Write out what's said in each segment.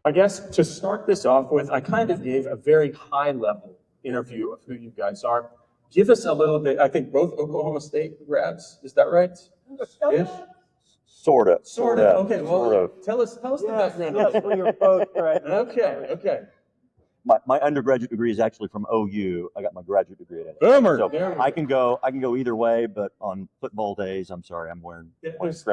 I guess to start this off with, I kind of gave a very high-level interview of who you guys are. Give us a little bit, I think both Oklahoma State grads, is that right? Ish? Sort of. Okay, well, tell us the background. Yes, we are both graduates. Okay. My undergraduate degree is actually from OU. I got my graduate degree at it. Boomer. So I can go either way, but on football days, I'm sorry, I'm wearing. There's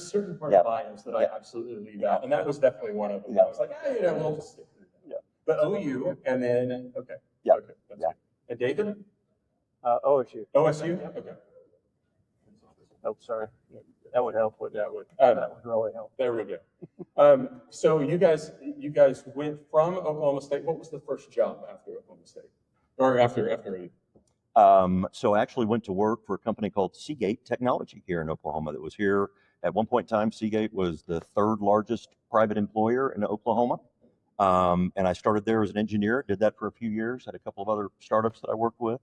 certain part of bios that I absolutely leave out, and that was definitely one of them. I was like, we'll just stick with it. But OU, and then okay. Okay. Good. And David? OSU. OSU? Okay. Oh, sorry. That would help. That would really help. There we go. So you guys went from Oklahoma State. What was the first job after Oklahoma State, or after? So I actually went to work for a company called Seagate Technology here in Oklahoma. That was here at one point in time. Seagate was the third largest private employer in Oklahoma, and I started there as an engineer. Did that for a few years. Had a couple of other startups that I worked with,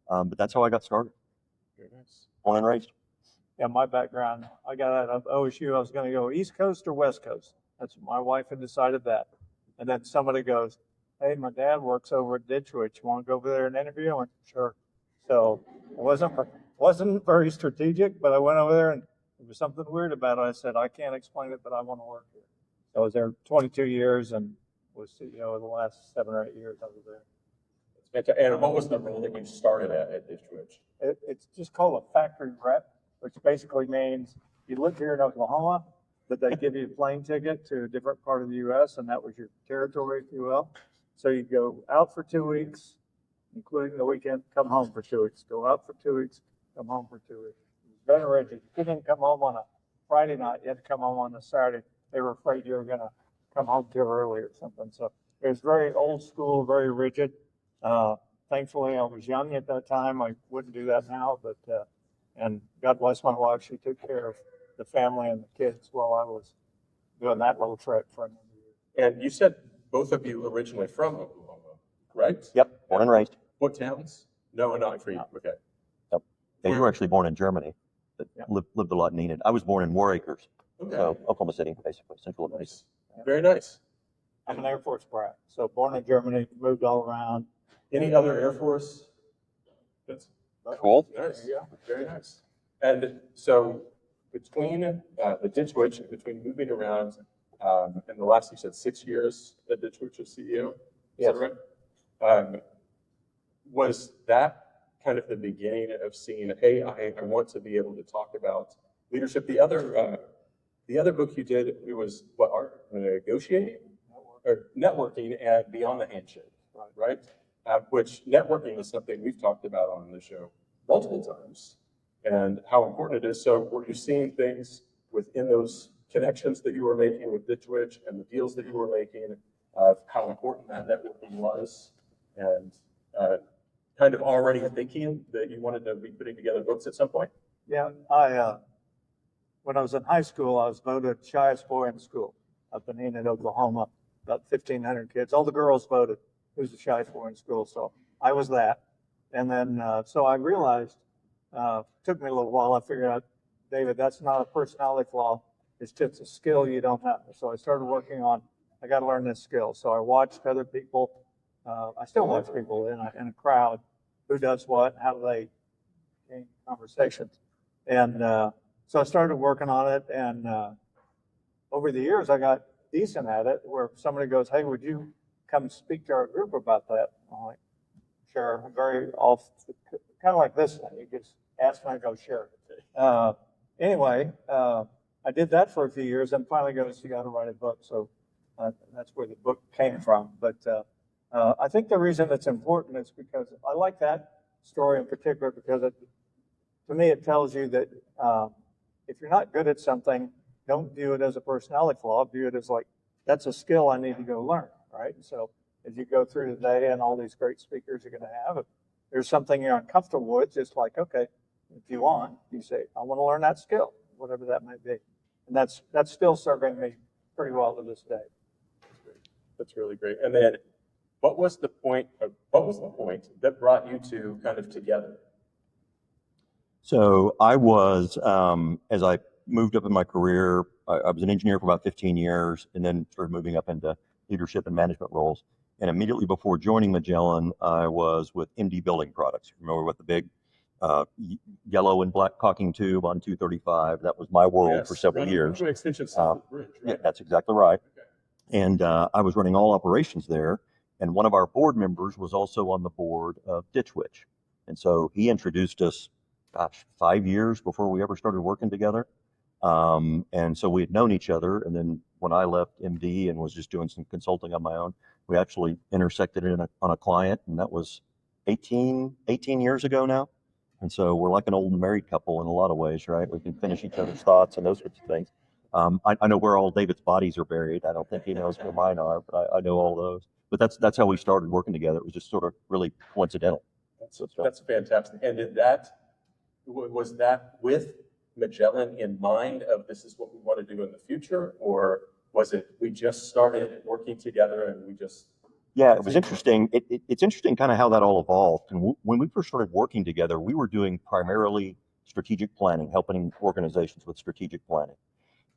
but that's how I got started. Very nice. Born and raised. Yeah, my background, I got out of OSU. I was going to go East Coast or West Coast. That's my wife had decided that. And then somebody goes, "Hey, my dad works over at Ditch Witch. You want to go over there and interview?" I went, "Sure." So it wasn't very strategic, but I went over there and there was something weird about it. I said, "I can't explain it, but I want to work here." So I was there 22 years and was CEO the last 7 or 8 years I was there. And what was the role that you started at Ditch Witch? It's just called a factory rep, which basically means you live here in Oklahoma, but they give you a plane ticket to a different part of the U.S., and that was your territory, if you will. So you go out for 2 weeks, including the weekend, come home for 2 weeks. Go out for 2 weeks, come home for 2 weeks. It was very rigid. You couldn't come home on a Friday night. You had to come home on a Saturday. They were afraid you were going to come home too early or something. So it was very old school, very rigid. Thankfully, I was young at that time. I wouldn't do that now, but and God bless my wife. She took care of the family and the kids while I was doing that little trip for another year. And you said both of you originally from Oklahoma, right? Yep, born and raised. What towns? No, not for you. Okay. Yep. Yeah, you were actually born in Germany, but lived a lot in Enid. I was born in War Acres, so Oklahoma City, basically, central Oklahoma. Nice. Very nice. I'm an Air Force brat, so born in Germany, moved all around. Any other Air Force? That's cool. Nice. Yeah, very nice. And so between the Ditch Witch, between moving around and the last, you said 6 years at Ditch Witch as CEO, is that right? Was that kind of the beginning of seeing, hey, I want to be able to talk about leadership? The other book you did, it was what, art negotiating or networking and beyond the handshake, right? Which networking is something we've talked about on the show multiple times, and how important it is. So were you seeing things within those connections that you were making with Ditch Witch and the deals that you were making, how important that networking was, and kind of already thinking that you wanted to be putting together books at some point? Yeah, when I was in high school, I was voted shyest boy in school up in Enid, Oklahoma. About 1,500 kids. All the girls voted who's the shyest boy in school. So I was that. And then, so I realized, took me a little while, I figured out, David, that's not a personality flaw. It's just a skill you don't have. So I started working on, I got to learn this skill. So I watched other people. I still watch people in a crowd, who does what, how do they gain conversations. And so I started working on it. And over the years, I got decent at it, where somebody goes, "Hey, would you come speak to our group about that?" I'm like, "Sure." I'm very off, kind of like this thing. You just ask and I go, "Sure." Anyway, I did that for a few years, and finally goes, "You got to write a book." So that's where the book came from. But I think the reason it's important is because I like that story in particular, because to me it tells you that if you're not good at something, don't view it as a personality flaw. View it as like, that's a skill I need to go learn, right? And so as you go through the day and all these great speakers you're going to have, if there's something you're uncomfortable with, just like, okay, if you want, you say, I want to learn that skill, whatever that may be. And that's still serving me pretty well to this day. That's really great. And then what was the point that brought you two kind of together? So I was, as I moved up in my career, I was an engineer for about 15 years, and then started moving up into leadership and management roles. And immediately before joining Magellan, I was with MD Building Products. Remember with the big yellow and black caulking tube on 235? That was my world for several years. Extension South Bridge, right? Yeah, that's exactly right. Okay. And I was running all operations there. And one of our board members was also on the board of Ditch Witch. And so he introduced us, 5 years before we ever started working together. And so we had known each other. And then when I left MD and was just doing some consulting on my own, we actually intersected on a client, and that was 18 years ago now. And so we're like an old married couple in a lot of ways, right? We can finish each other's thoughts and those sorts of things. I know where all David's bodies are buried. I don't think he knows where mine are, but I know all those. But that's how we started working together. It was just sort of really coincidental. That's fantastic. And was that with Magellan in mind of this is what we want to do in the future, or was it we just started working together and we just? Yeah, it was interesting. It's interesting kind of how that all evolved. And when we first started working together, we were doing primarily strategic planning, helping organizations with strategic planning.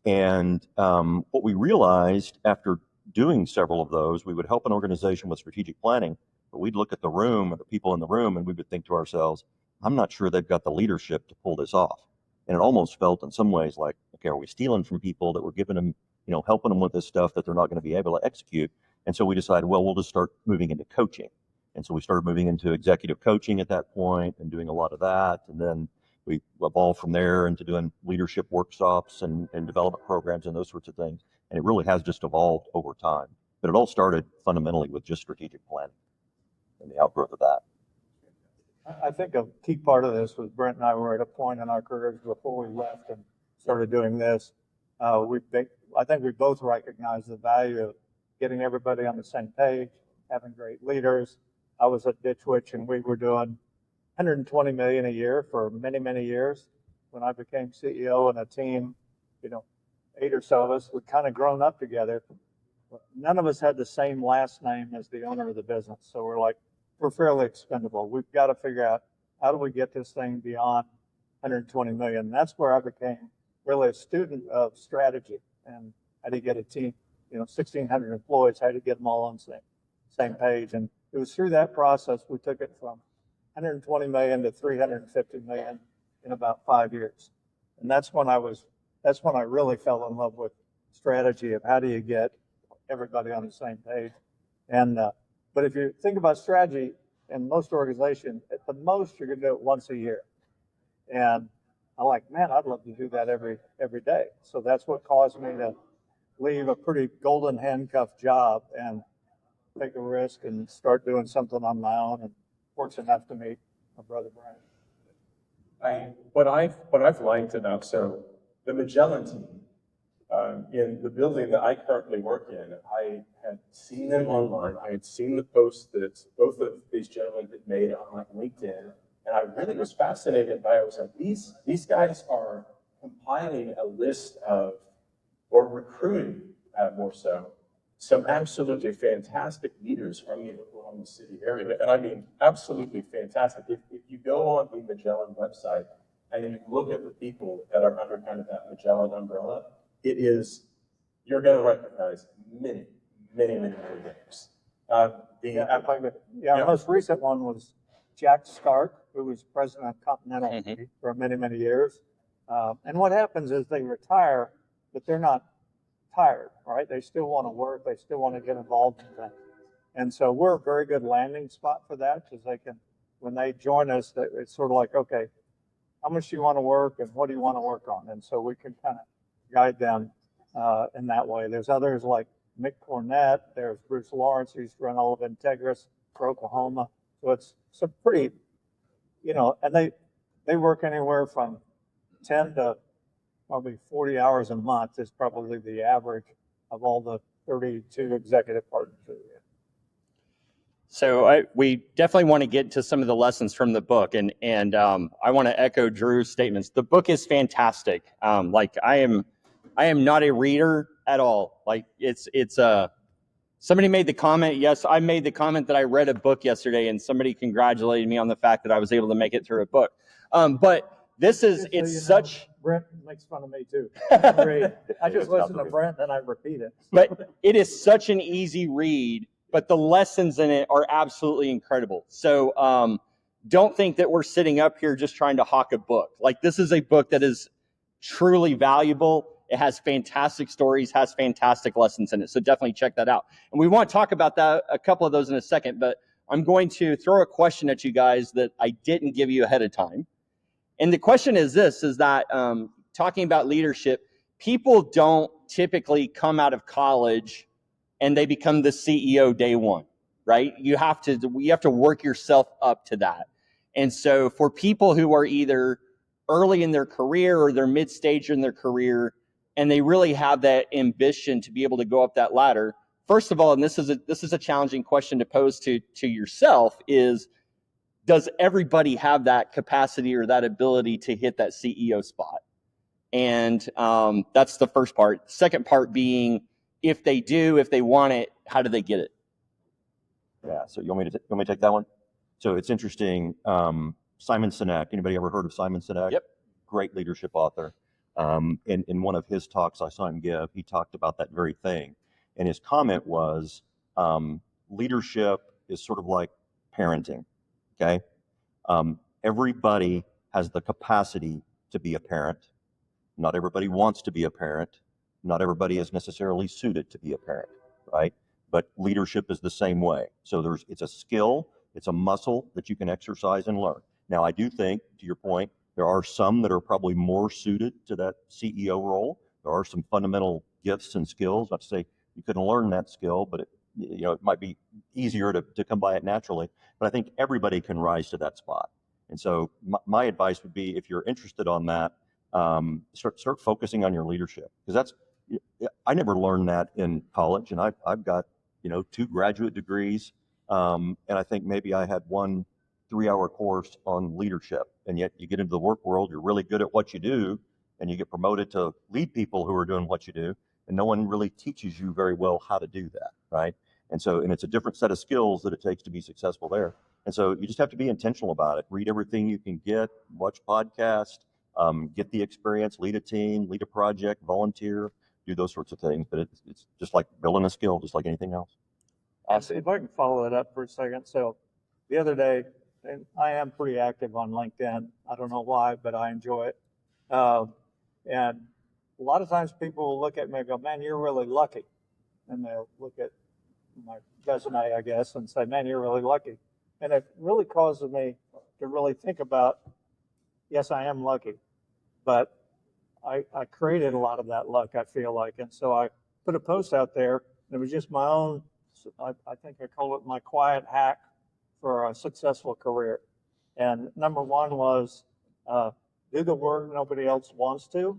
And what we realized after doing several of those, we would help an organization with strategic planning, but we'd look at the room or the people in the room and we would think to ourselves, I'm not sure they've got the leadership to pull this off. And it almost felt in some ways like, okay, are we stealing from people that we're giving them, helping them with this stuff that they're not going to be able to execute? And so we decided, well, we'll just start moving into coaching. And so we started moving into executive coaching at that point and doing a lot of that. And then we evolved from there into doing leadership workshops and development programs and those sorts of things. And it really has just evolved over time. But it all started fundamentally with just strategic planning and the outgrowth of that. I think a key part of this was Brent and I were at a point in our careers before we left and started doing this. I think we both recognized the value of getting everybody on the same page, having great leaders. I was at Ditch Witch and we were doing $120 million a year for many, many years. When I became CEO and a team, 8 or so of us, we'd kind of grown up together. None of us had the same last name as the owner of the business. So we're fairly expendable. We've got to figure out how do we get this thing beyond 120 million. And that's where I became really a student of strategy and how to get a team, 1,600 employees, how to get them all on the same page. And it was through that process we took it from 120 million to 350 million in about 5 years. And that's when I really fell in love with strategy of how do you get everybody on the same page. And but if you think about strategy in most organizations, at the most you're going to do it once a year. And I'm like, man, I'd love to do that every day. So that's what caused me to leave a pretty golden handcuff job and take a risk and start doing something on my own. And fortunate enough to meet my brother Brent. What I've liked about the Magellan team in the building that I currently work in, I had seen them online. I had seen the posts that both of these gentlemen had made on LinkedIn, and I really was fascinated by it. I was like, these guys are compiling a list of, or recruiting more so, some absolutely fantastic leaders from the Oklahoma City area. And I mean, absolutely fantastic. If you go on the Magellan website and you look at the people that are under kind of that Magellan umbrella, you're going to recognize many names. Our most recent one was Jack Stark, who was president of Continental for many, many years. And what happens is they retire, but they're not tired, right? They still want to work. They still want to get involved in things. And so we're a very good landing spot for that because when they join us, it's sort of like, okay, how much do you want to work and what do you want to work on? And so we can kind of guide them in that way. There's others like Mick Cornett. There's Bruce Lawrence, who's run all of Integris for Oklahoma. So it's some pretty, and they work anywhere from 10 to probably 40 hours a month is probably the average of all the 32 executive partners. So we definitely want to get to some of the lessons from the book, and I want to echo Drew's statements. The book is fantastic. I am not a reader at all. Like it's somebody made the comment. Yes, I made the comment that I read a book yesterday, and somebody congratulated me on the fact that I was able to make it through a book. But This is, Just so it's you know, such, Brent makes fun of me too. but Great. I just It's not listen the to real. Brent and I repeat it. it is such an easy read, but the lessons in it are absolutely incredible. So don't think that we're sitting up here just trying to hawk a book. Like, this is a book that is truly valuable. It has fantastic stories, has fantastic lessons in it. So definitely check that out. And we want to talk about that, a couple of those in a second, but I'm going to throw a question at you guys that I didn't give you ahead of time. And the question is this, is that talking about leadership, people don't typically come out of college and they become the CEO day one, right? You have to work yourself up to that. And so for people who are either early in their career or they're mid-stage in their career, and they really have that ambition to be able to go up that ladder, first of all, and this is a challenging question to pose to yourself, is does everybody have that capacity or that ability to hit that CEO spot? And that's the first part. Second part being, if they do, if they want it, how do they get it? Yeah. So you want me to take that one? So it's interesting. Simon Sinek. Anybody ever heard of Simon Sinek? Yep. Great leadership author. In one of his talks I saw him give, he talked about that very thing. And his comment was, leadership is sort of like parenting. Okay. Everybody has the capacity to be a parent. Not everybody wants to be a parent. Not everybody is necessarily suited to be a parent, right? But leadership is the same way. So it's a skill, it's a muscle that you can exercise and learn. Now, I do think, to your point, there are some that are probably more suited to that CEO role. There are some fundamental gifts and skills. Not to say you couldn't learn that skill, but it might be easier to come by it naturally. But I think everybody can rise to that spot. And so my advice would be, if you're interested on that, start focusing on your leadership, because I never learned that in college, and I've got 2 graduate degrees, and I think maybe I had 1 3-hour course on leadership, and yet you get into the work world, you're really good at what you do, and you get promoted to lead people who are doing what you do, and no one really teaches you very well how to do that, right? And it's a different set of skills that it takes to be successful there. And so you just have to be intentional about it. Read everything you can get, watch podcasts, get the experience, lead a team, lead a project, volunteer, do those sorts of things. But it's just like building a skill, just like anything else. Awesome. If I can follow it up for a second. So the other day, and I am pretty active on LinkedIn. I don't know why, but I enjoy it. And a lot of times people will look at me and go, man, you're really lucky. And they'll look at my resume, I guess, and say, man, you're really lucky. And it really causes me to really think about, yes, I am lucky, but I created a lot of that luck, I feel like. And so I put a post out there, and it was just my own, I think I call it my quiet hack for a successful career. And number one was do the work nobody else wants to,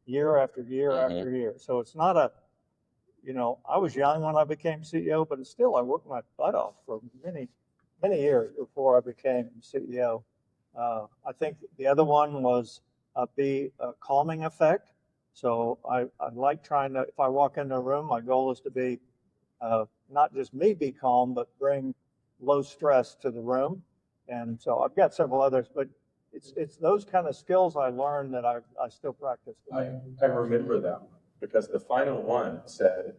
year after year after year. So it's not I was young when I became CEO, but still I worked my butt off for many years before I became CEO. I think the other one was be a calming effect. So I like trying to, if I walk into a room, my goal is to be not just me be calm, but bring low stress to the room. And so I've got several others, but it's those kind of skills I learned that I still practice. I remember that one because the final one said,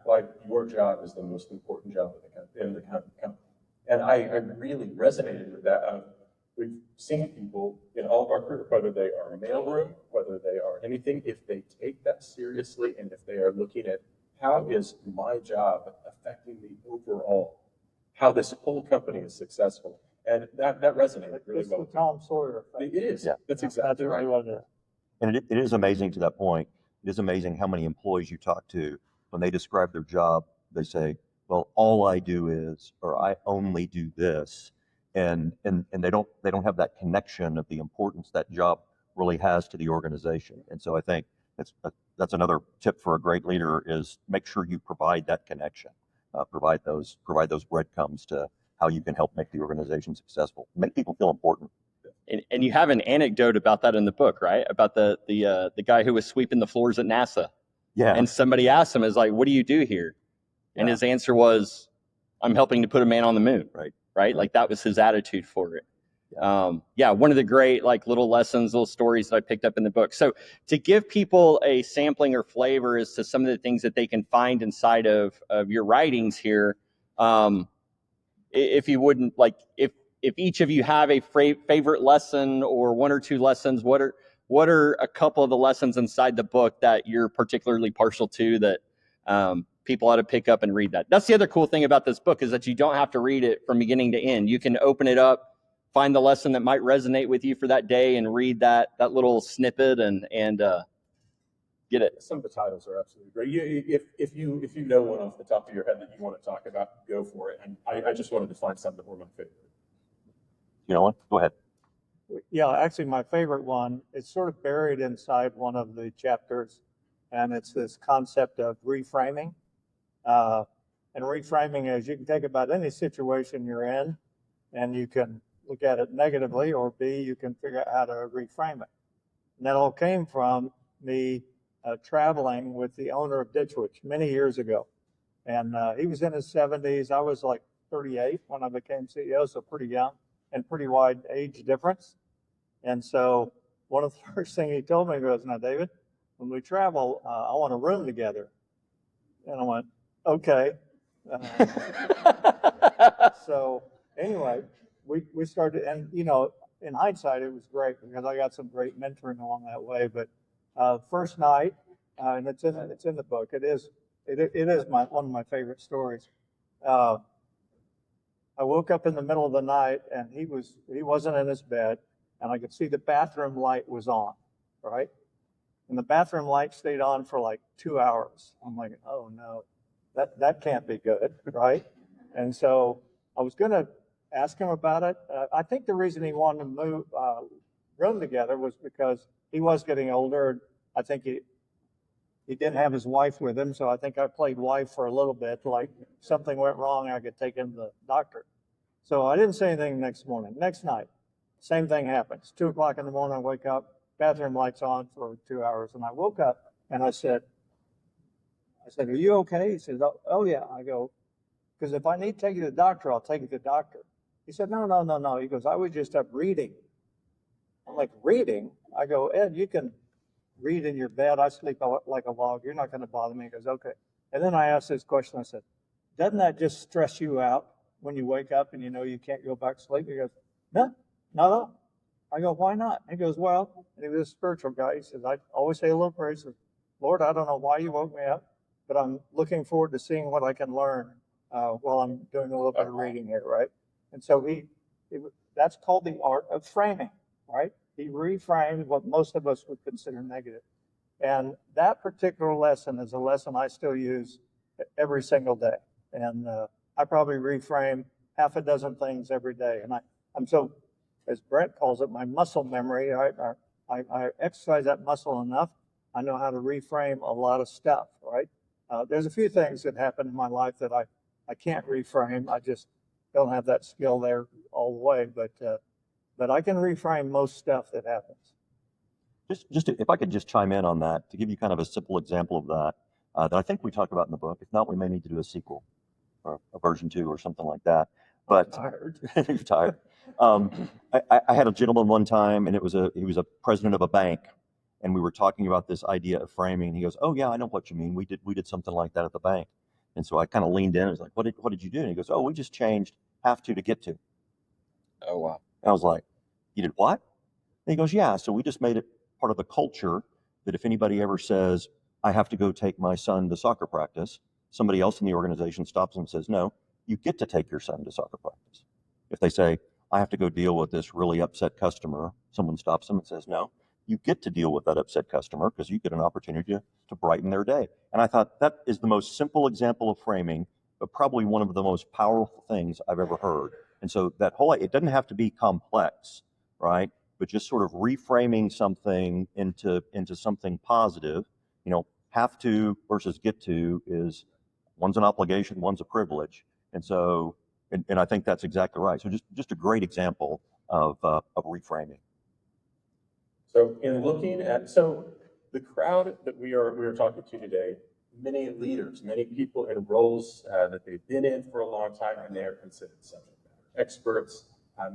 like, your job is the most important job in the company. And I really resonated with that. We've seen people in all of our career, whether they are in a mailroom, whether they are anything, if they take that seriously and if they are looking at how is my job affecting the overall, how this whole company is successful. And that resonated really It's well. the Tom Sawyer effect. It is. Yeah. That's exactly That's right. what it is. And it is amazing, to that point. It is amazing how many employees you talk to, when they describe their job, they say, well, all I do is, or I only do this. And they don't have that connection of the importance that job really has to the organization. And so I think that's another tip for a great leader, is make sure you provide that connection, provide those breadcrumbs to how you can help make the organization successful, make people feel important. And you have an anecdote about that in the book, right? About the guy who was sweeping the floors at NASA. Yeah. And somebody asked him, is like, what do you do here? And his answer was, I'm helping to put a man on the moon. Right. Right? Like, that was his attitude for it. yeah, one of the great like little lessons, little stories that I picked up in the book. So to give people a sampling or flavor as to some of the things that they can find inside of your writings here, if you wouldn't like, if each of you have a favorite lesson or one or two lessons, what are a couple of the lessons inside the book that you're particularly partial to that people ought to pick up and read that? That's the other cool thing about this book is that you don't have to read it from beginning to end. You can open it up, find the lesson that might resonate with you for that day, and read that little snippet and get it. Some of the titles are absolutely great. If you know one off the top of your head that you want to talk about, go for it. And I just wanted to find some that were my favorite. You know what? Go ahead. Yeah, actually, my favorite one is sort of buried inside one of the chapters, and it's this concept of reframing. And reframing is you can take about any situation you're in, and you can look at it negatively, or B, you can figure out how to reframe it. And that all came from me traveling with the owner of Ditch Witch many years ago. And he was in his 70s. I was like 38 when I became CEO, so pretty young and pretty wide age difference. And so one of the first things he told me was, now, David, when we travel, I want a room together. And I went, okay. So anyway, we started, and you know, in hindsight, it was great because I got some great mentoring along that way. But first night, and it's in the book. It is one of my favorite stories. I woke up in the middle of the night, and he wasn't in his bed, and I could see the bathroom light was on, right? And the bathroom light stayed on for like 2 hours. I'm like, oh no, that can't be good, right? And so I was going to ask him about it. I think the reason he wanted to move room together was because he was getting older. I think he didn't have his wife with him, so I think I played wife for a little bit. Like something went wrong, I could take him to the doctor. So I didn't say anything next morning. Next night, same thing happens. 2 o'clock in the morning, I wake up, bathroom lights on for 2 hours, and I woke up and I said, are you okay? He says, oh yeah. I go, because if I need to take you to the doctor, I'll take you to the doctor. He said, no. He goes, I was just up reading. I'm like, reading? I go, Ed, you can read in your bed. I sleep like a log. You're not going to bother me. He goes, okay. And then I asked this question. I said, doesn't that just stress you out when you wake up and you know you can't go back to sleep? He goes, no. I go, why not? He goes, well, and he was a spiritual guy. He says, I always say a little prayer. He says, Lord, I don't know why you woke me up, but I'm looking forward to seeing what I can learn while I'm doing a little bit of reading here, right? And so that's called the art of framing, right? He reframed what most of us would consider negative. And that particular lesson is a lesson I still use every single day. And I probably reframe half a dozen things every day. And I'm so, as Brent calls it, my muscle memory, I exercise that muscle enough. I know how to reframe a lot of stuff, right? There's a few things that happen in my life that I can't reframe. I just don't have that skill there all the way. But I can reframe most stuff that happens. If I could just chime in on that to give you kind of a simple example of that, that I think we talk about in the book. If not, we may need to do a sequel or a version 2 or something like that. But I'm tired. You're tired. I had a gentleman one time, and he was a president of a bank, and we were talking about this idea of framing. And he goes, "Oh yeah, I know what you mean. We did something like that at the bank." And so I kind of leaned in. I was like, "What did you do?" And he goes, "Oh, we just changed have to get to." Oh wow. And I was like, "You did what?" And he goes, "Yeah. So we just made it part of the culture that if anybody ever says, I have to go take my son to soccer practice, somebody else in the organization stops them and says, no, you get to take your son to soccer practice. If they say, I have to go deal with this really upset customer, someone stops them and says, no, you get to deal with that upset customer because you get an opportunity to brighten their day." And I thought that is the most simple example of framing, but probably one of the most powerful things I've ever heard. And so that whole, it doesn't have to be complex, right? But just sort of reframing something into something positive. You know, have to versus get to is one's an obligation, one's a privilege. And so, and I think that's exactly right. So just a great example of reframing. So in looking at, the crowd that we are talking to today, many leaders, many people in roles that they've been in for a long time, and they are considered subject matter experts.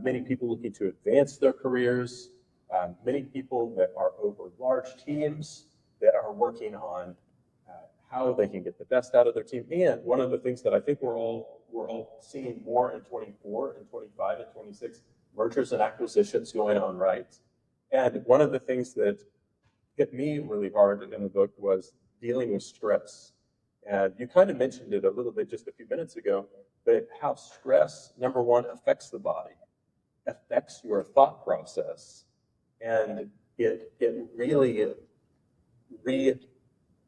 many people looking to advance their careers, many people that are over large teams that are working on how they can get the best out of their team. And one of the things that I think we're all seeing more in 24 and 25 and 26, mergers and acquisitions going on, right? And one of the things that hit me really hard in the book was dealing with stress. And you kind of mentioned it a little bit just a few minutes ago, but how stress, number one, affects the body, affects your thought process, and it really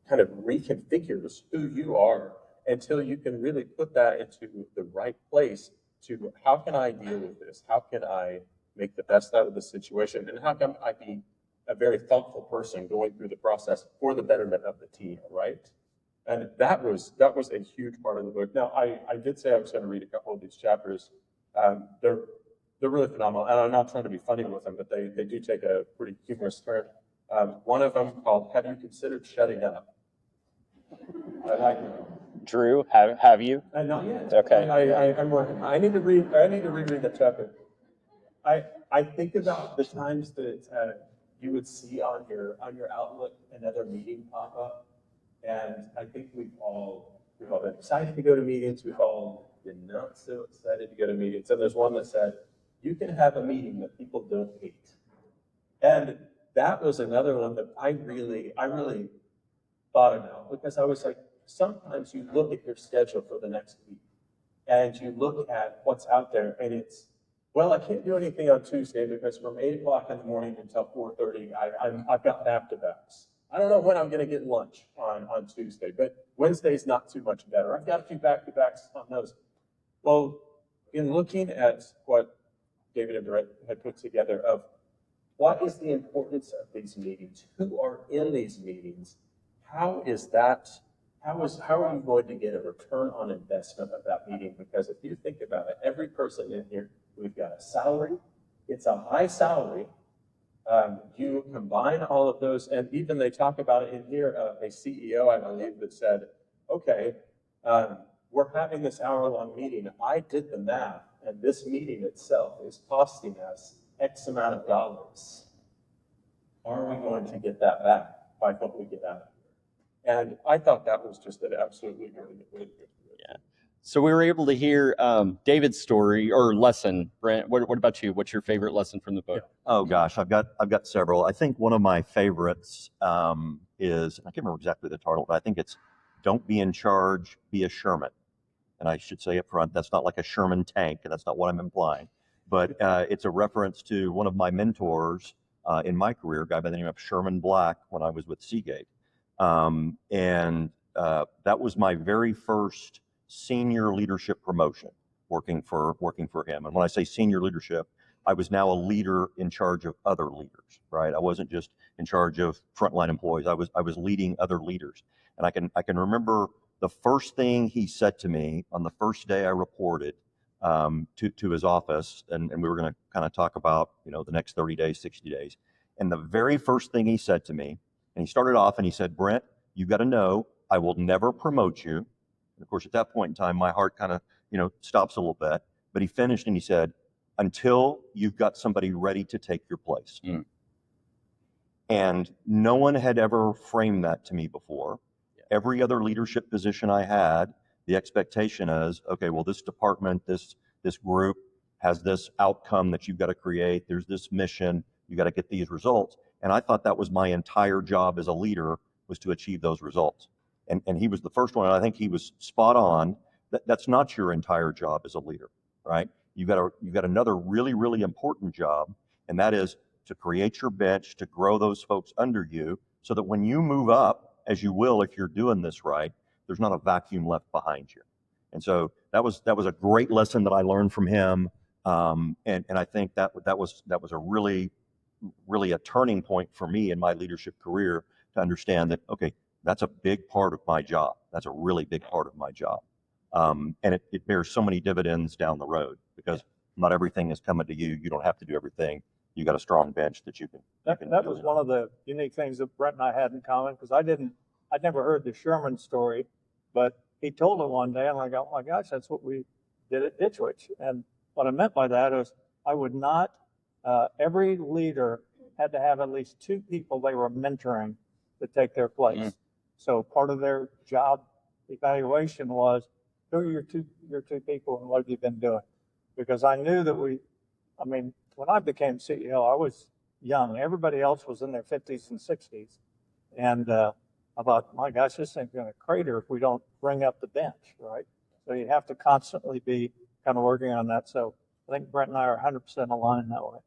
kind of reconfigures who you are until you can really put that into the right place to how can I deal with this? How can I make the best out of the situation? And how can I be a very thoughtful person going through the process for the betterment of the team, right? And that was a huge part of the book. Now, I did say I was going to read a couple of these chapters. They're really phenomenal, and I'm not trying to be funny with them, but they do take a pretty humorous turn. One of them called "Have You Considered Shutting Up?" Drew, have you? Not yet. Okay. I'm working. I need to reread that chapter. I think about the times that you would see on your Outlook another meeting pop up, and I think we've all been excited to go to meetings. We've all been not so excited to go to meetings. And there's one that said, "You can have a meeting that people don't hate," and that was another one that I really thought about, because I was like, sometimes you look at your schedule for the next week and you look at what's out there, and it's, well, I can't do anything on Tuesday because from 8 o'clock in the morning until 4:30, I've got back-to-backs. I don't know when I'm going to get lunch on Tuesday, but Wednesday's not too much better. I've got a few back-to-backs on those. Well, in looking at what David and Brent had put together of what is the importance of these meetings, who are in these meetings, how are you going to get a return on investment of that meeting? Because if you think about it, every person in here, we've got a salary. It's a high salary. You combine all of those, and even they talk about it in here, a CEO, I believe, that said, okay, we're having this hour-long meeting. I did the math, and this meeting itself is costing us X amount of dollars. Are we going to get that back by what we get out of it? And I thought that was just an absolutely really good way to go through it. Yeah. So we were able to hear David's story or lesson. Brent, what about you? What's your favorite lesson from the book? Oh gosh, I've got several. I think one of my favorites is, I can't remember exactly the title, but I think it's "Don't be in charge, be a Sherman." And I should say up front, that's not like a Sherman tank, and that's not what I'm implying. But it's a reference to one of my mentors in my career, a guy by the name of Sherman Black, when I was with Seagate. And that was my very first senior leadership promotion, working for him. And when I say senior leadership, I was now a leader in charge of other leaders, right? I wasn't just in charge of frontline employees. I was leading other leaders. And I can remember the first thing he said to me on the first day I reported to his office, and we were going to kind of talk about, the next 30 days, 60 days. And the very first thing he said to me, and he started off and he said, "Brent, you've got to know I will never promote you." And of course, at that point in time, my heart kind of, stops a little bit. But he finished and he said, "Until you've got somebody ready to take your place." Mm. And no one had ever framed that to me before. Yeah. Every other leadership position I had, the expectation is, okay, well, this department, this group has this outcome that you've got to create. There's this mission. You got to get these results. And I thought that was my entire job as a leader, was to achieve those results. And he was the first one, and I think he was spot on. That's not your entire job as a leader, right? You've got another really, really important job, and that is to create your bench, to grow those folks under you, so that when you move up, as you will if you're doing this right, there's not a vacuum left behind you. And so that was a great lesson that I learned from him, and I think that was a really a turning point for me in my leadership career, to understand that, okay, that's a big part of my job. That's a really big part of my job. And it bears so many dividends down the road, because not everything is coming to you. You don't have to do everything. You got a strong bench that you can. That was one of the unique things that Brent and I had in common, because I'd never heard the Sherman story, but he told it one day, and I go, "Oh my gosh, that's what we did at Ditch Witch." And what I meant by that is, I would not, every leader had to have at least 2 people they were mentoring to take their place. Mm. So part of their job evaluation was, who are your two people and what have you been doing? Because I knew that when I became CEO, I was young. Everybody else was in their 50s and 60s. And I thought, my gosh, this thing's going to crater if we don't bring up the bench, right? So you have to constantly be kind of working on that. So I think Brent and I are 100% aligned that way.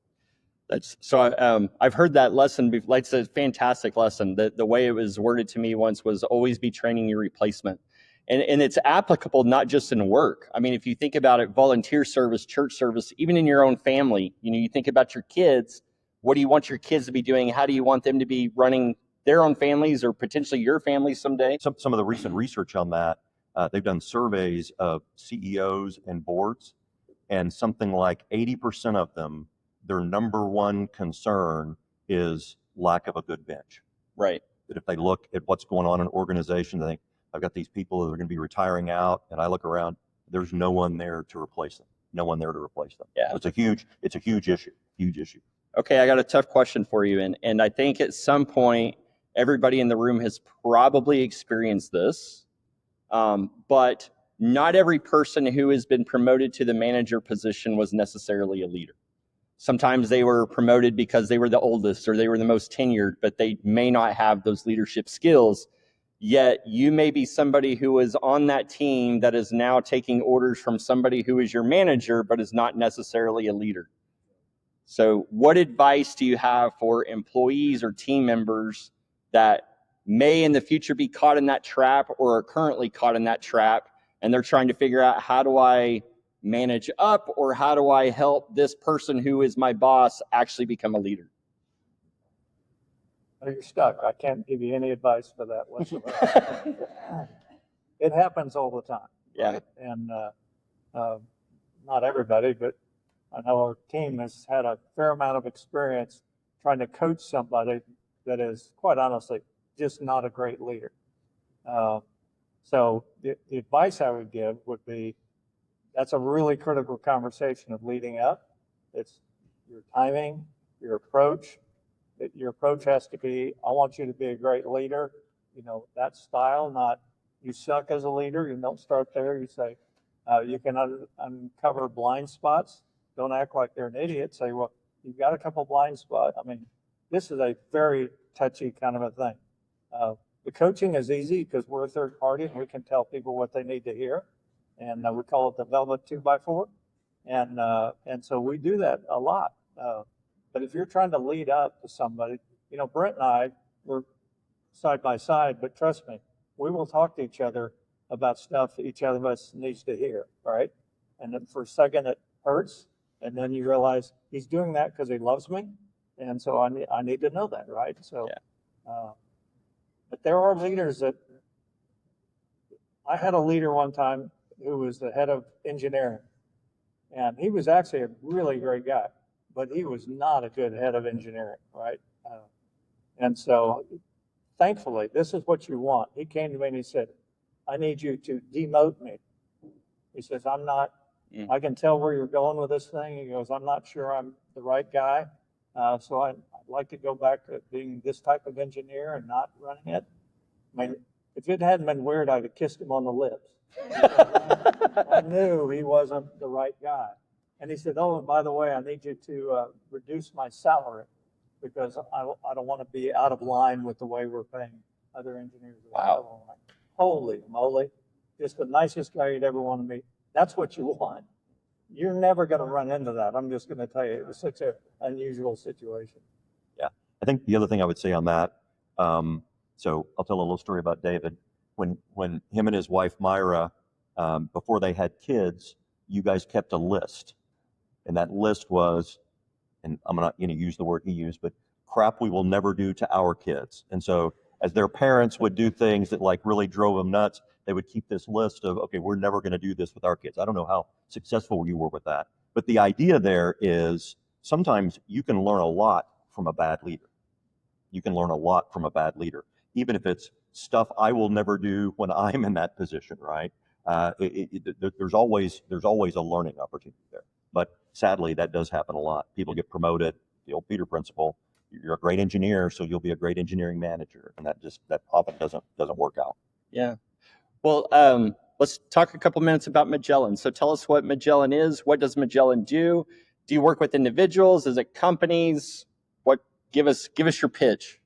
I've heard that lesson. Like it's a fantastic lesson. The way it was worded to me once was always be training your replacement. And it's applicable not just in work. I mean, if you think about it, volunteer service, church service, even in your own family, you think about your kids. What do you want your kids to be doing? How do you want them to be running their own families or potentially your family someday? Some of the recent research on that, they've done surveys of CEOs and boards, and something like 80% of them, their number one concern is lack of a good bench. Right. That if they look at what's going on in an organization, they think, I've got these people that are going to be retiring out, and I look around, there's no one there to replace them. No one there to replace them. Yeah. So it's a huge issue. Okay, I got a tough question for you. And I think at some point, everybody in the room has probably experienced this. But not every person who has been promoted to the manager position was necessarily a leader. Sometimes they were promoted because they were the oldest or they were the most tenured, but they may not have those leadership skills. Yet you may be somebody who was on that team that is now taking orders from somebody who is your manager, but is not necessarily a leader. So what advice do you have for employees or team members that may in the future be caught in that trap or are currently caught in that trap, and they're trying to figure out, how do I manage up, or how do I help this person who is my boss actually become a leader? Oh, you're stuck. I can't give you any advice for that whatsoever. It happens all the time. Yeah. Right? And not everybody, but I know our team has had a fair amount of experience trying to coach somebody that is, quite honestly, just not a great leader. So the advice I would give would be, that's a really critical conversation of leading up. It's your timing, your approach. Your approach has to be, I want you to be a great leader. That style, not you suck as a leader. You don't start there. You say, you can uncover blind spots. Don't act like they're an idiot. Say, well, you've got a couple blind spots. I mean, this is a very touchy kind of a thing. The coaching is easy because we're a third party and we can tell people what they need to hear. And we call it the Velvet 2x4. And so we do that a lot. But if you're trying to lead up to somebody, Brent and I were side by side, but trust me, we will talk to each other about stuff that each of us needs to hear, right? And then for a second it hurts, and then you realize he's doing that because he loves me, and so I need to know that, right? So, yeah. But there are leaders that, I had a leader one time who was the head of engineering, and he was actually a really great guy, but he was not a good head of engineering, right? And so thankfully, this is what you want. He came to me and he said, I need you to demote me. He says, I can tell where you're going with this thing. He goes, I'm not sure I'm the right guy. So I'd like to go back to being this type of engineer and not running it. I mean, if it hadn't been weird, I'd have kissed him on the lips. I knew he wasn't the right guy. And he said, oh, and by the way, I need you to reduce my salary because I don't want to be out of line with the way we're paying other engineers. Wow. Holy moly. Just the nicest guy you'd ever want to meet. That's what you want. You're never going to run into that. I'm just going to tell you, it was such an unusual situation. Yeah. I think the other thing I would say on that, so I'll tell a little story about David. When him and his wife, Myra, before they had kids, you guys kept a list. And that list was, and I'm not going to use the word he used, but crap we will never do to our kids. And so as their parents would do things that like really drove them nuts, they would keep this list of, okay, we're never going to do this with our kids. I don't know how successful you were with that. But the idea there is sometimes you can learn a lot from a bad leader. You can learn a lot from a bad leader, even if it's stuff I will never do when I'm in that position, right? There's always a learning opportunity there. But sadly, that does happen a lot. People get promoted, the old Peter principle. You're a great engineer, so you'll be a great engineering manager. And that often doesn't work out. Yeah. Well, let's talk a couple minutes about Magellan. So tell us what Magellan is. What does Magellan do? Do you work with individuals? Is it companies? What? Give us your pitch.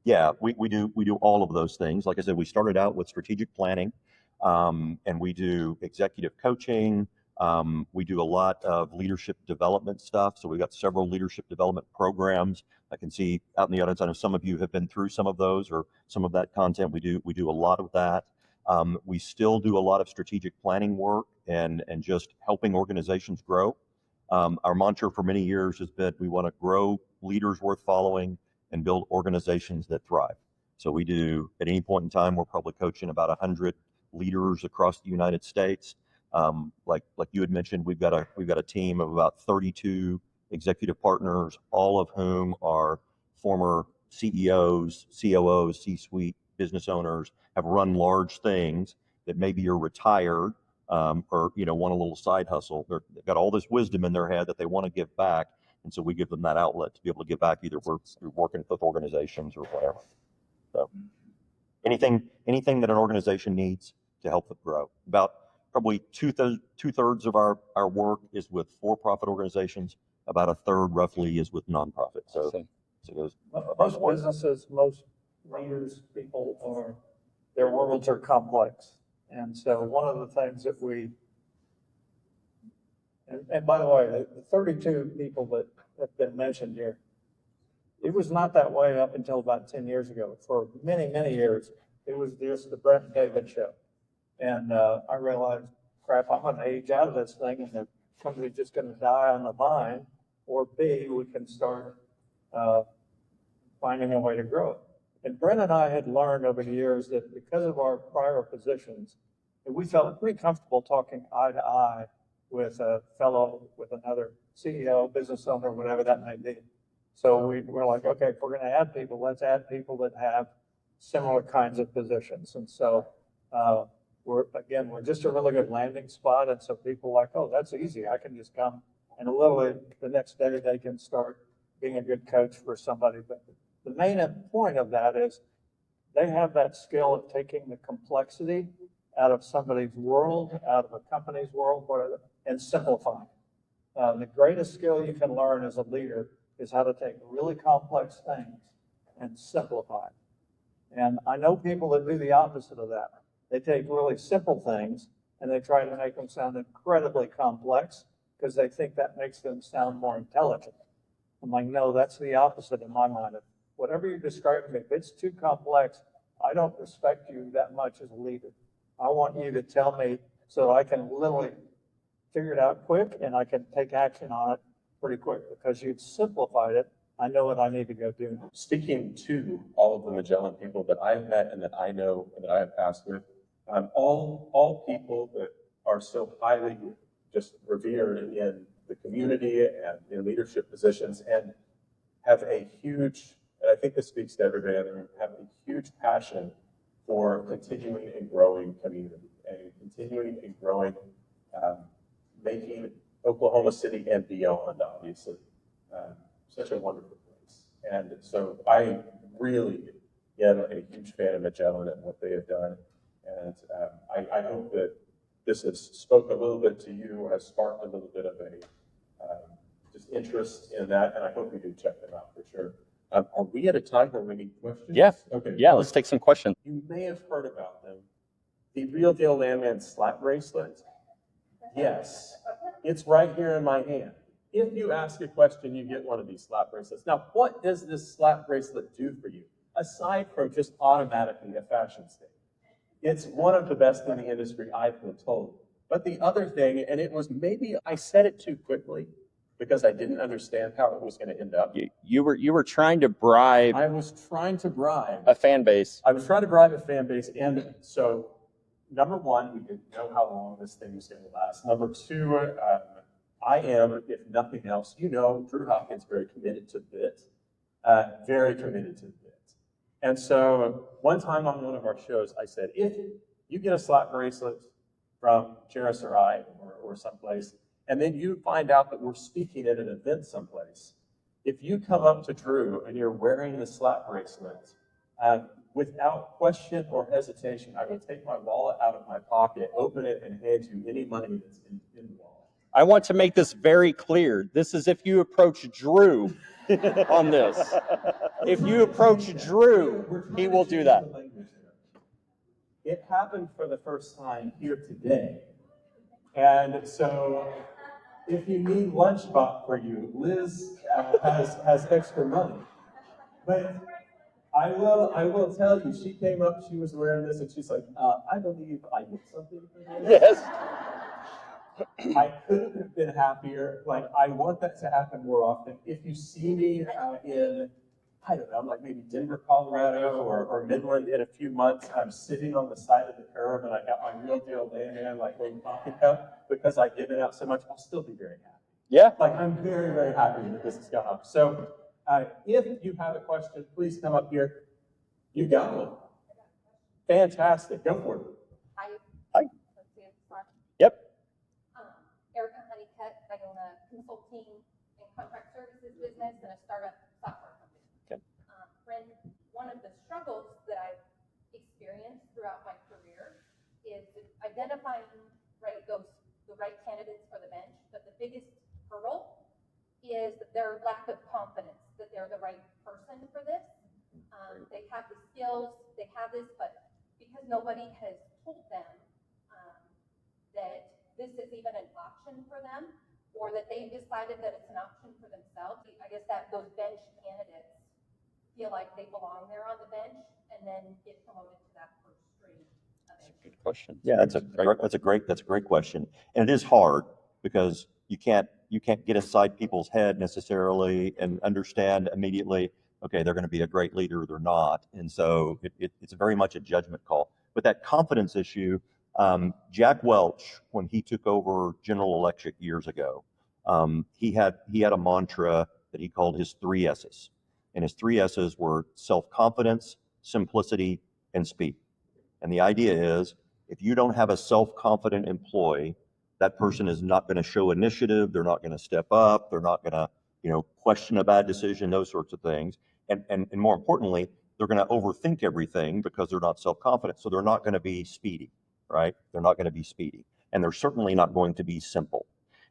Yeah, we do all of those things. Like I said, we started out with strategic planning, and we do executive coaching. We do a lot of leadership development stuff. So we've got several leadership development programs. I can see out in the audience, I know some of you have been through some of those or some of that content. We do a lot of that. We still do a lot of strategic planning work and just helping organizations grow. Our mantra for many years has been we want to grow leaders worth following and build organizations that thrive. So we do, at any point in time, we're probably coaching about 100 leaders across the United States. Like you had mentioned, we've got a team of about 32 executive partners, all of whom are former CEOs, COOs, C-suite business owners, have run large things that maybe you're retired or want a little side hustle. They've got all this wisdom in their head that they want to give back. And so we give them that outlet to be able to give back either through working with organizations or whatever. So anything that an organization needs to help it grow. About probably two-thirds of our work is with for-profit organizations. About a third roughly is with nonprofits. So it goes. Most businesses, most leaders, people their worlds are complex. And so one of the things that and by the way, the 32 people that have been mentioned here, it was not that way up until about 10 years ago. For many, many years, it was just the Brent and David show. And I realized, crap, I'm going to age out of this thing and the company's just going to die on the vine. Or B, we can start finding a way to grow it. And Brent and I had learned over the years that because of our prior positions, that we felt pretty comfortable talking eye to eye with another CEO, business owner, whatever that may be. So we're like, okay, if we're going to add people, let's add people that have similar kinds of positions. And so we're just a really good landing spot. And so people are like, oh, that's easy. I can just come and literally the next day they can start being a good coach for somebody. But the main point of that is they have that skill of taking the complexity out of somebody's world, out of a company's world, whatever, and simplifying. The greatest skill you can learn as a leader is how to take really complex things and simplify. And I know people that do the opposite of that. They take really simple things and they try to make them sound incredibly complex because they think that makes them sound more intelligent. I'm like, no, that's the opposite in my mind. Whatever you describe to me, if it's too complex, I don't respect you that much as a leader. I want you to tell me so I can literally figure it out quick and I can take action on it pretty quick because you've simplified it. I know what I need to go do. Speaking to all of the Magellan people that I've met and that I know and that I have passed with, all people that are so highly just revered in the community and in leadership positions and have a huge, and I think this speaks to everybody, have a huge passion for continuing and growing community and continuing and growing, making Oklahoma City and beyond, obviously, such a wonderful place. And so I really am a huge fan of Magellan and what they have done. And I hope that this has spoke a little bit to you or has sparked a little bit of a just interest in that. And I hope you do check them out for sure. Are we at a time where we need questions? Yeah. Okay. Yeah, let's take some questions. You may have heard about them. The Real Deal Landman slap bracelet. Yes, it's right here in my hand. If you ask a question, you get one of these slap bracelets. Now, what does this slap bracelet do for you? Aside from just automatically a fashion statement. It's one of the best in the industry, I've been told. But the other thing, and it was maybe I said it too quickly because I didn't understand how it was going to end up. You were trying to bribe I was trying to bribe a fan base. I was trying to bribe a fan base, and so number one, we didn't know how long this thing was going to last. Number two, I am, if nothing else, Drew Hopkins very committed to the bit, very committed to the bit. And so one time on one of our shows, I said, if you get a slap bracelet from Jerris or I or someplace, and then you find out that we're speaking at an event someplace, if you come up to Drew and you're wearing the slap bracelet, without question or hesitation, I will take my wallet out of my pocket, open it, and hand you any money that's in the wallet. I want to make this very clear. This is if you approach Drew on this. If you approach Drew, he will do that. It happened for the first time here today. And so if you need lunch bought for you, Liz has extra money. But I will tell you, she came up, she was wearing this, and she's like, I believe I get something for this. Yes. I couldn't have been happier. Like, I want that to happen more often. If you see me in, I don't know, like maybe Denver, Colorado, or Midland in a few months, I'm sitting on the side of the curb and I got my Real Deal Landman like little coffee cup because I've given out so much, I'll still be very happy. Yeah. Like, I'm very, very happy that this has gone up. So if you have a question, please come up here. You got one. Fantastic. Go for it. Hi. Hi. Let's see if it's on. Yep. Erica Honeycutt. I own a consulting and contract services business and a startup software company. Okay. Brent, one of the struggles that I've experienced throughout my career is identifying the right candidates for the bench, but the biggest hurdle is their lack of confidence that they're the right person for this. They have the skills, they have this, but because nobody has told them that this is even an option for them, or that they've decided that it's an option for themselves, I guess that those bench candidates feel like they belong there on the bench and then get promoted to that first string eventually. Good question. Yeah, that's a great question, and it is hard because you can't get inside people's head necessarily and understand immediately. Okay, they're going to be a great leader or they're not, and so it's very much a judgment call. But that confidence issue, Jack Welch, when he took over General Electric years ago, he had a mantra that he called his 3 S's, and his 3 S's were self-confidence, simplicity, and speed. And the idea is, if you don't have a self-confident employee, that person is not going to show initiative. They're not going to step up. They're not going to, question a bad decision, those sorts of things. And more importantly, they're going to overthink everything because they're not self-confident. So they're not going to be speedy, right? They're not going to be speedy. And they're certainly not going to be simple.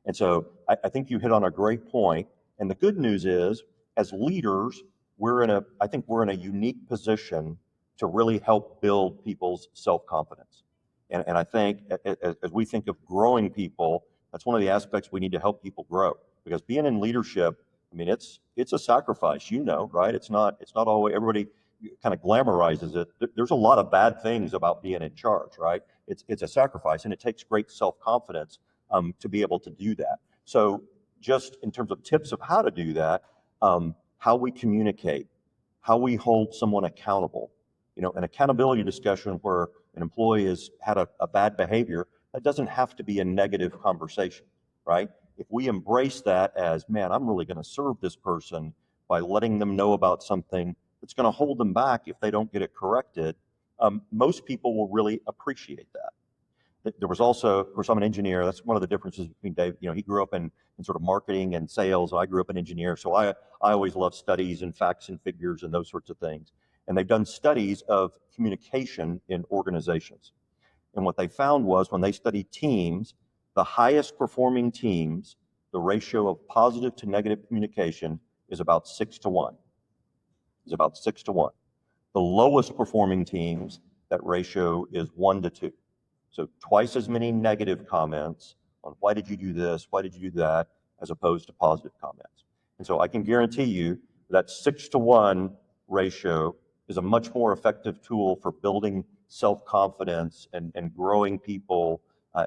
And so I think you hit on a great point. And the good news is, as leaders, I think we're in a unique position to really help build people's self-confidence. And I think as we think of growing people, that's one of the aspects we need to help people grow. Because being in leadership, I mean, it's a sacrifice, right? It's not always, everybody kind of glamorizes it. There's a lot of bad things about being in charge, right? It's a sacrifice, and it takes great self-confidence to be able to do that. So just in terms of tips of how to do that, how we communicate, how we hold someone accountable, an accountability discussion where an employee has had a bad behavior, that doesn't have to be a negative conversation, right? If we embrace that as, man, I'm really going to serve this person by letting them know about something that's going to hold them back if they don't get it corrected, most people will really appreciate that. There was also, of course, I'm an engineer. That's one of the differences between Dave. He grew up in sort of marketing and sales. I grew up an engineer. So I always love studies and facts and figures and those sorts of things. And they've done studies of communication in organizations. And what they found was when they studied teams, the highest performing teams, the ratio of positive to negative communication is about 6 to 1. The lowest performing teams, that ratio is 1 to 2. So twice as many negative comments on why did you do this, why did you do that, as opposed to positive comments. And so I can guarantee you that 6 to 1 ratio is a much more effective tool for building self-confidence and growing people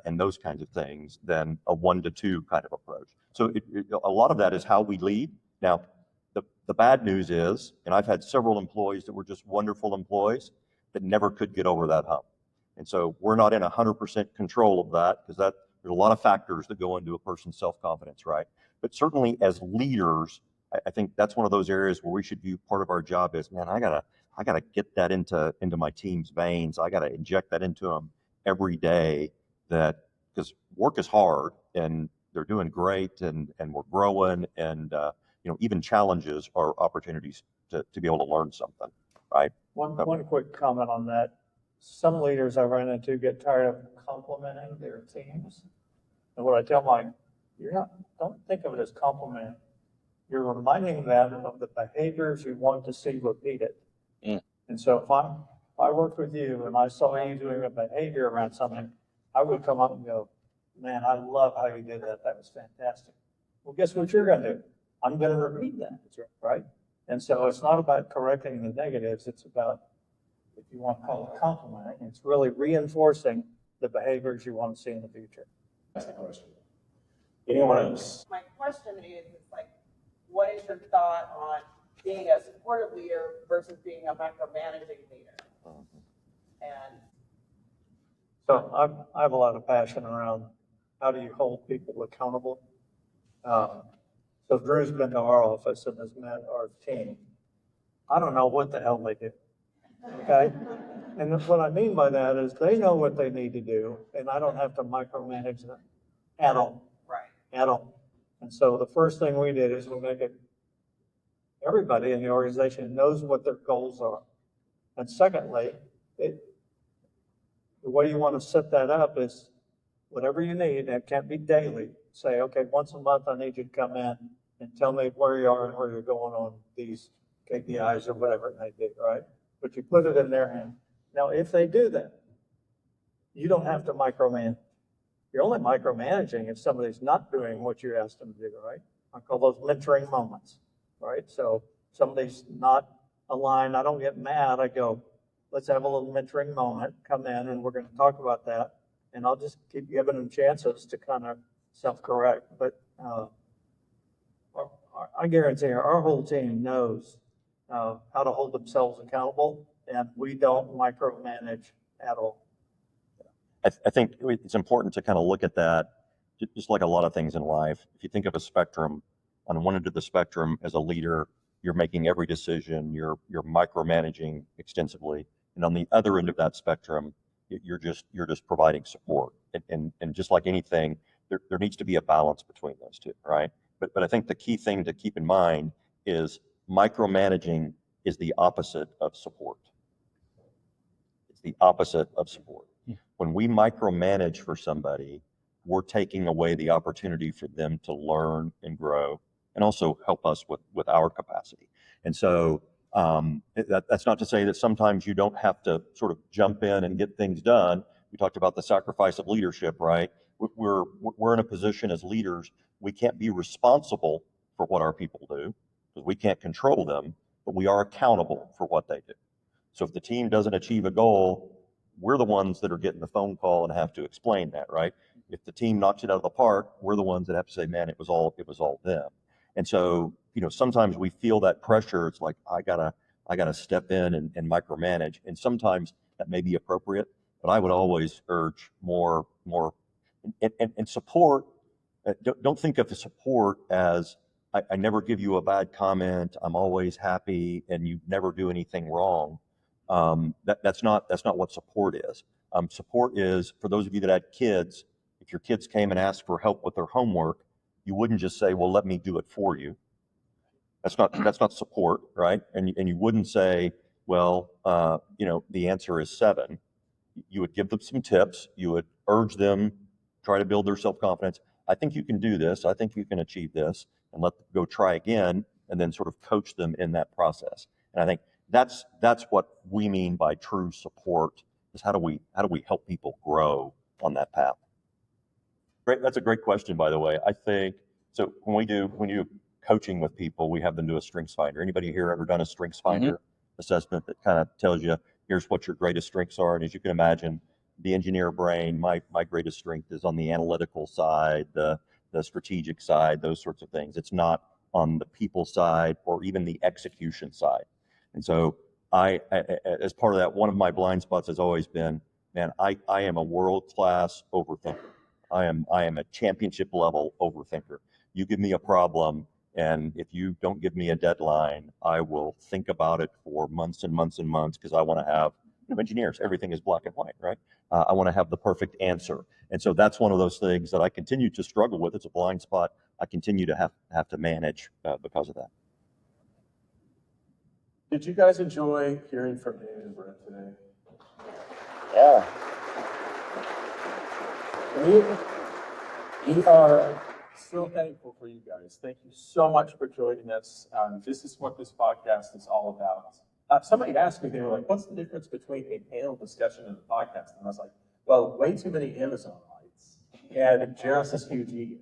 and those kinds of things than a 1 to 2 kind of approach. So a lot of that is how we lead. Now, the bad news is, and I've had several employees that were just wonderful employees that never could get over that hump. And so we're not in 100% control of that because there's a lot of factors that go into a person's self-confidence, right? But certainly as leaders, I think that's one of those areas where we should view part of our job as, man, I gotta get that into my team's veins. I gotta inject that into them every day. Because work is hard and they're doing great and we're growing, and even challenges are opportunities to be able to learn something, right? One quick comment on that. Some leaders I run into get tired of complimenting their teams. And what I tell don't think of it as complimenting. You're reminding them of the behaviors you want to see repeated. Mm. And so if I worked with you and I saw you doing a behavior around something, I would come up and go, man, I love how you did that. That was fantastic. Well, guess what you're going to do? I'm going to repeat that, right? And so it's not about correcting the negatives. It's about, if you want to call it complimenting, it's really reinforcing the behaviors you want to see in the future. That's the question. Anyone else? My question is like, what is your thought on being a supportive leader versus being a micromanaging leader? And So I have a lot of passion around how do you hold people accountable. So Drew's been to our office and has met our team. I don't know what the hell they do, okay? And what I mean by that is they know what they need to do, and I don't have to micromanage them at all. right. At all. And so the first thing we did is we make it, everybody in the organization knows what their goals are. And secondly, the way you want to set that up is whatever you need, and it can't be daily. Say, okay, once a month I need you to come in and tell me where you are and where you're going on these KPIs or whatever it may be, right? But you put it in their hand. Now, if they do that, you don't have to micromanage. You're only micromanaging if somebody's not doing what you asked them to do, right? I call those mentoring moments, right? So somebody's not aligned, I don't get mad. I go, let's have a little mentoring moment, come in, and we're going to talk about that. And I'll just keep giving them chances to kind of self-correct. But I guarantee our whole team knows how to hold themselves accountable, and we don't micromanage at all. I think it's important to kind of look at that, just like a lot of things in life. If you think of a spectrum, on one end of the spectrum, as a leader, you're making every decision, you're micromanaging extensively, and on the other end of that spectrum, you're just providing support. And just like anything, there needs to be a balance between those two, right? But I think the key thing to keep in mind is micromanaging is the opposite of support. It's the opposite of support. When we micromanage for somebody, we're taking away the opportunity for them to learn and grow and also help us with our capacity. And so that's not to say that sometimes you don't have to sort of jump in and get things done. We talked about the sacrifice of leadership, right? We're in a position as leaders, we can't be responsible for what our people do because we can't control them, but we are accountable for what they do. So if the team doesn't achieve a goal, we're the ones that are getting the phone call and have to explain that, right? If the team knocks it out of the park, we're the ones that have to say, man, it was all them. And so, sometimes we feel that pressure. It's like, I gotta step in and micromanage. And sometimes that may be appropriate, but I would always urge more and support. Don't think of the support as I never give you a bad comment. I'm always happy and you never do anything wrong. That's not what support is. Support is, for those of you that had kids, if your kids came and asked for help with their homework, you wouldn't just say, well, let me do it for you. That's not support, right? And you wouldn't say, well, the answer is 7. You would give them some tips. You would urge them, try to build their self-confidence. I think you can do this. I think you can achieve this, and let them go try again, and then sort of coach them in that process. And I think that's what we mean by true support, is how do we help people grow on that path? Great. That's a great question, by the way. I think, so when you do coaching with people, we have them do a strengths finder. Anybody here ever done a strengths finder assessment that kind of tells you, here's what your greatest strengths are? And as you can imagine, the engineer brain, my greatest strength is on the analytical side, the strategic side, those sorts of things. It's not on the people side or even the execution side. And so I as part of that, one of my blind spots has always been, man, I am a world-class overthinker. I am a championship level overthinker. You give me a problem, and if you don't give me a deadline, I will think about it for months and months and months because I want to have engineers, everything is black and white, right? I want to have the perfect answer. And so that's one of those things that I continue to struggle with. It's a blind spot I continue to have to manage because of that. Did you guys enjoy hearing from David and Brent today? Yeah. We are so thankful for you guys. Thank you so much for joining us. This is what this podcast is all about. Somebody asked me, they were like, what's the difference between a panel discussion and a podcast? And I was like, well, way too many Amazon lights and Jerris' huge ego.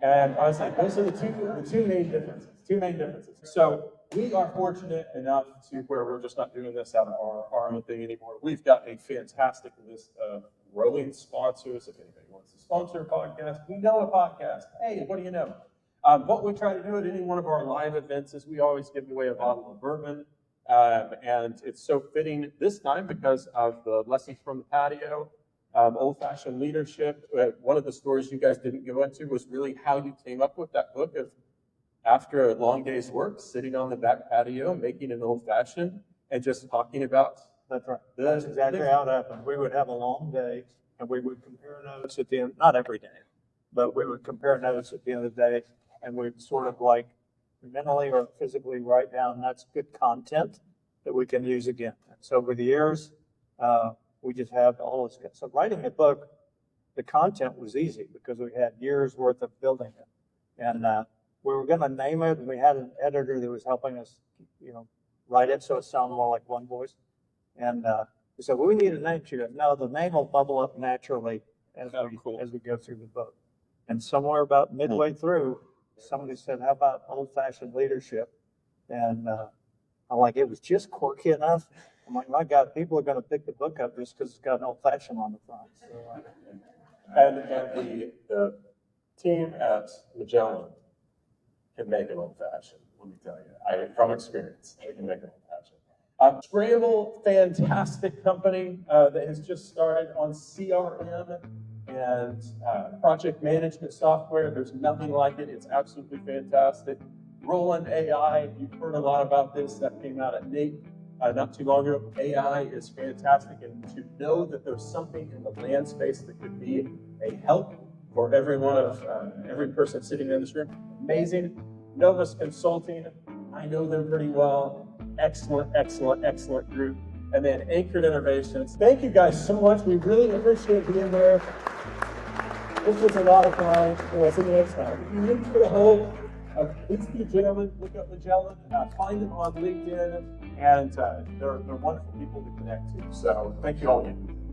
And I was like, those are the two main differences. So we are fortunate enough to where we're just not doing this out of our own thing anymore. We've got a fantastic list of growing sponsors. If anybody wants to sponsor a podcast, we know a podcast. Hey, what do you know? What we try to do at any one of our live events is we always give away a bottle of bourbon. And it's so fitting this time because of the lessons from the patio, old-fashioned leadership. One of the stories you guys didn't go into was really how you came up with that book of after a long day's work, sitting on the back patio, making an old-fashioned and just talking about. That's right. That's exactly how it happened. We would have a long day and we would compare notes at the end, not every day, but we would compare notes at the end of the day and we'd sort of like mentally or physically write down that's good content that we can use again. And so over the years, we just have all this. So writing a book, the content was easy because we had years worth of building it. And we were going to name it, and we had an editor that was helping us, write it so it sounded more like one voice. And we said, well, we need a name to it. No, the name will bubble up naturally as we go through the book. And somewhere about midway through, somebody said, how about old-fashioned leadership? And I'm like, it was just quirky enough. I'm like, my God, people are going to pick the book up just because it's got an old-fashioned on the front. So, And the team at Magellan can make an old-fashioned, let me tell you. From experience, they can make an old-fashioned. Scramble, fantastic company that has just started on CRM and project management software. There's nothing like it. It's absolutely fantastic. Roland AI, you've heard a lot about this. That came out at NAPE not too long ago. AI is fantastic, and to know that there's something in the land space that could be a help for every person sitting in this room, amazing. Novus Consulting, I know them pretty well. Excellent, excellent, excellent group. And then Anchored Innovations. Thank you guys so much. We really appreciate being there. This was a lot of fun. We'll see you next time. If you're into the whole please be Magellan, look up Magellan, find them on LinkedIn, and they're wonderful people to connect to. So thank you all again.